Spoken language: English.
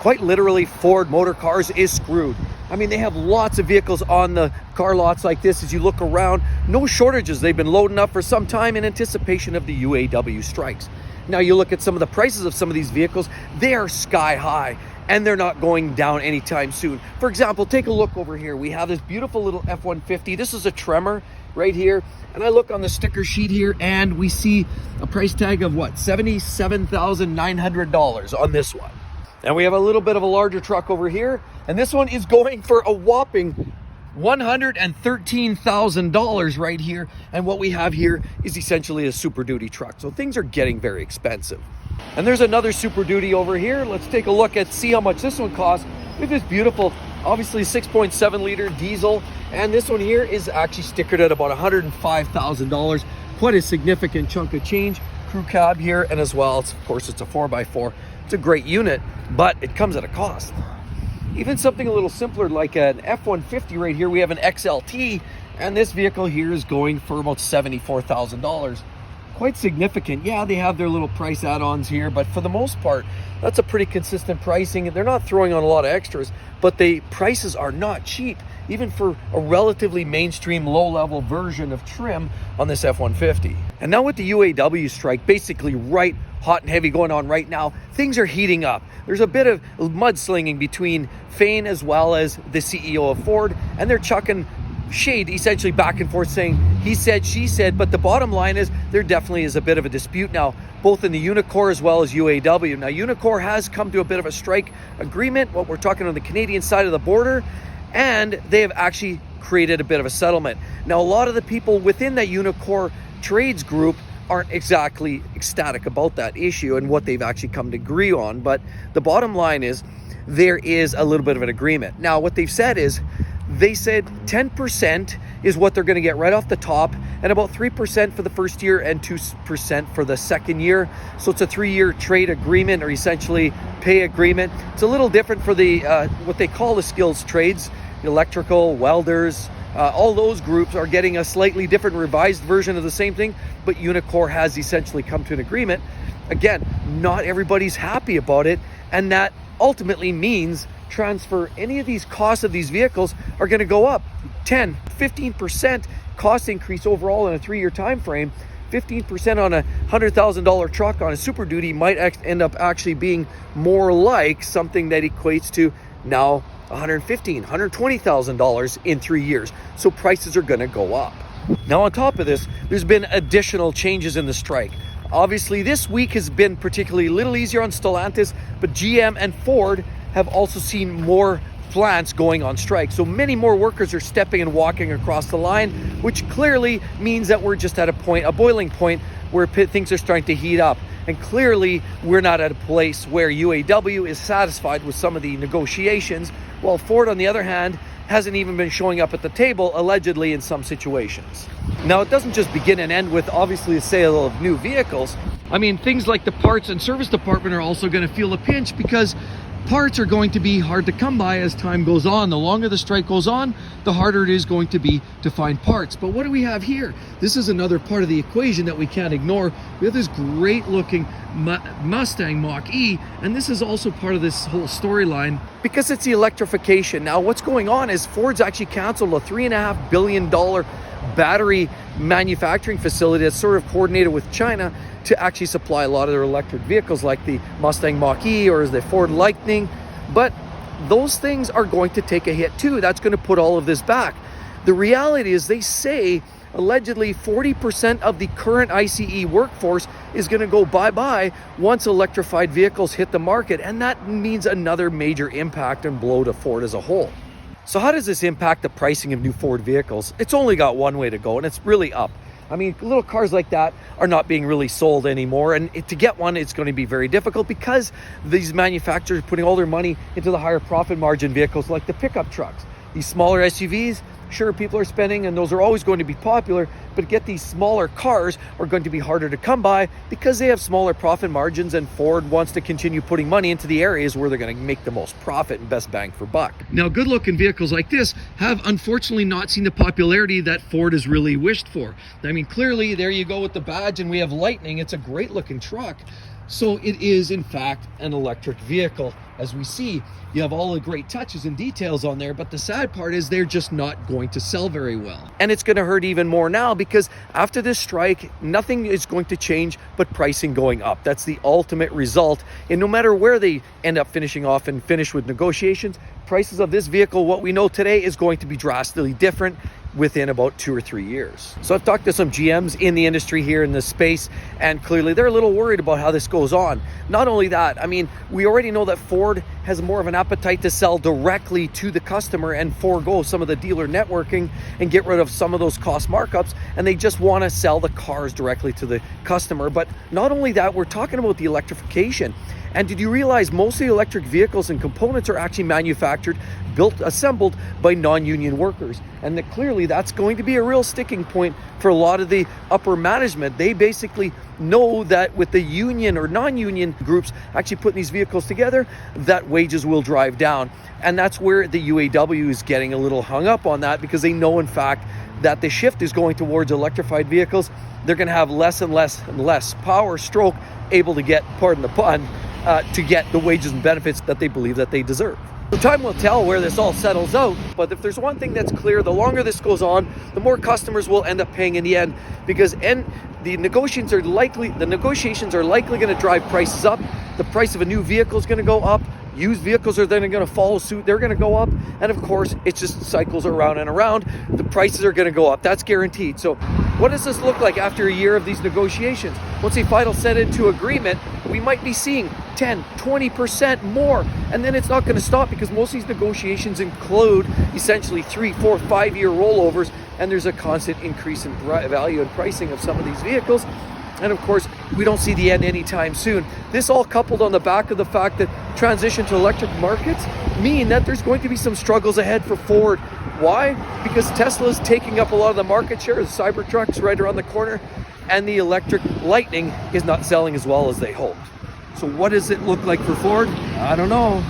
quite literally, Ford Motor Cars is screwed. I mean, they have lots of vehicles on the car lots like this. As you look around, no shortages. They've been loading up for some time in anticipation of the UAW strikes. Now you look at some of the prices of some of these vehicles, they are sky high and they're not going down anytime soon. For example, take a look over here. We have this beautiful little F-150. This is a Tremor right here. And I look on the sticker sheet here and we see a price tag of what? $77,900 on this one. And we have a little bit of a larger truck over here. And this one is going for a whopping $113,000 right here. And what we have here is essentially a Super Duty truck. So things are getting very expensive. And there's another Super Duty over here. Let's take a look at, see how much this one costs. We have this beautiful, obviously 6.7 liter diesel. And this one here is actually stickered at about $105,000. Quite a significant chunk of change. Crew cab here, and as well, of course, it's a 4x4. It's a great unit, but it comes at a cost. Even something a little simpler like an F-150 right here, we have an XLT, and this vehicle here is going for about $74,000. Quite significant. Yeah, they have their little price add-ons here, but for the most part, that's a pretty consistent pricing. They're not throwing on a lot of extras, but the prices are not cheap, even for a relatively mainstream low-level version of trim on this F-150. And now with the UAW strike basically right hot and heavy going on right now, things are heating up. There's a bit of mudslinging between Fain as well as the CEO of Ford, and they're chucking shade essentially back and forth saying he said, she said, but the bottom line is there definitely is a bit of a dispute now, both in the Unicore as well as UAW. Now Unicore has come to a bit of a strike agreement, what we're talking on the Canadian side of the border, and they have actually created a bit of a settlement. Now a lot of the people within that Unicore trades group aren't exactly ecstatic about that issue and what they've actually come to agree on, but the bottom line is there is a little bit of an agreement. Now what they've said is, they said 10% is what they're going to get right off the top, and about 3% for the first year and 2% for the second year. So it's a 3-year trade agreement, or essentially pay agreement. It's a little different for the what they call the skills trades, electrical, welders, all those groups are getting a slightly different revised version of the same thing, but Unicore has essentially come to an agreement. Again, not everybody's happy about it, and that ultimately means transfer any of these costs of these vehicles are going to go up 10-15% cost increase overall in a 3-year time frame. 15% on a $100,000 truck on a Super Duty might end up actually being more like something that equates to now $115,000, $120,000 in 3 years. So prices are going to go up. Now on top of this, there's been additional changes in the strike. Obviously this week has been particularly a little easier on Stellantis, but GM and Ford have also seen more plants going on strike. So many more workers are stepping and walking across the line, which clearly means that we're just at a boiling point where things are starting to heat up. And clearly we're not at a place where UAW is satisfied with some of the negotiations, while Ford, on the other hand, hasn't even been showing up at the table, allegedly, in some situations. Now, it doesn't just begin and end with, obviously, the sale of new vehicles. I mean, things like the parts and service department are also going to feel a pinch, because parts are going to be hard to come by as time goes on. The longer the strike goes on, the harder it is going to be to find parts. But what do we have here? This is another part of the equation that we can't ignore. We have this great looking Mustang Mach-E, and this is also part of this whole storyline because it's the electrification. Now what's going on is Ford's actually canceled a $3.5 billion battery manufacturing facility that's sort of coordinated with China to actually supply a lot of their electric vehicles like the Mustang Mach-E or the Ford Lightning. But those things are going to take a hit too. That's going to put all of this back. The reality is they say allegedly 40% of the current ICE workforce is going to go bye-bye once electrified vehicles hit the market. And that means another major impact and blow to Ford as a whole. So how does this impact the pricing of new Ford vehicles? It's only got one way to go, and it's really up. I mean, little cars like that are not being really sold anymore. And to get one, it's going to be very difficult because these manufacturers are putting all their money into the higher profit margin vehicles like the pickup trucks. These smaller SUVs, sure, people are spending, and those are always going to be popular, but get these smaller cars are going to be harder to come by because they have smaller profit margins, and Ford wants to continue putting money into the areas where they're going to make the most profit and best bang for buck. Now, good-looking vehicles like this have unfortunately not seen the popularity that Ford has really wished for. I mean, clearly, there you go with the badge, and we have Lightning. It's a great-looking truck. So it is, in fact, an electric vehicle. As we see, you have all the great touches and details on there, but the sad part is they're just not going to sell very well. And it's going to hurt even more now because after this strike, nothing is going to change but pricing going up. That's the ultimate result. And no matter where they end up finishing off and finish with negotiations, prices of this vehicle, what we know today, is going to be drastically different within about 2 or 3 years. So I've talked to some GMs in the industry here in this space, and clearly they're a little worried about how this goes on. Not only that, I mean, we already know that Ford has more of an appetite to sell directly to the customer and forego some of the dealer networking and get rid of some of those cost markups, and they just want to sell the cars directly to the customer. But not only that, we're talking about the electrification. And did you realize most of the electric vehicles and components are actually manufactured, built, assembled by non-union workers? And that clearly that's going to be a real sticking point for a lot of the upper management. They basically know that with the union or non-union groups actually putting these vehicles together, that wages will drive down. And that's where the UAW is getting a little hung up on that, because they know, in fact, that the shift is going towards electrified vehicles. They're going to have less and less and less power stroke able to get, pardon the pun, to get the wages and benefits that they believe that they deserve. So time will tell where this all settles out, but if there's one thing that's clear, the longer this goes on, the more customers will end up paying in the end, because the negotiations are likely going to drive prices up. The price of a new vehicle is going to go up. Used vehicles are then going to follow suit. They're going to go up. And of course, it just cycles around and around. The prices are going to go up. That's guaranteed. So what does this look like after a year of these negotiations? Once they finally set into agreement, we might be seeing 10, 20% more. And then it's not going to stop, because most of these negotiations include essentially 3, 4, 5-year rollovers. And there's a constant increase in value and pricing of some of these vehicles. And of course, we don't see the end anytime soon. This all coupled on the back of the fact that transition to electric markets mean that there's going to be some struggles ahead for Ford. Why? Because Tesla's taking up a lot of the market share. The Cybertruck's right around the corner, and the electric Lightning is not selling as well as they hoped. So what does it look like for Ford? I don't know.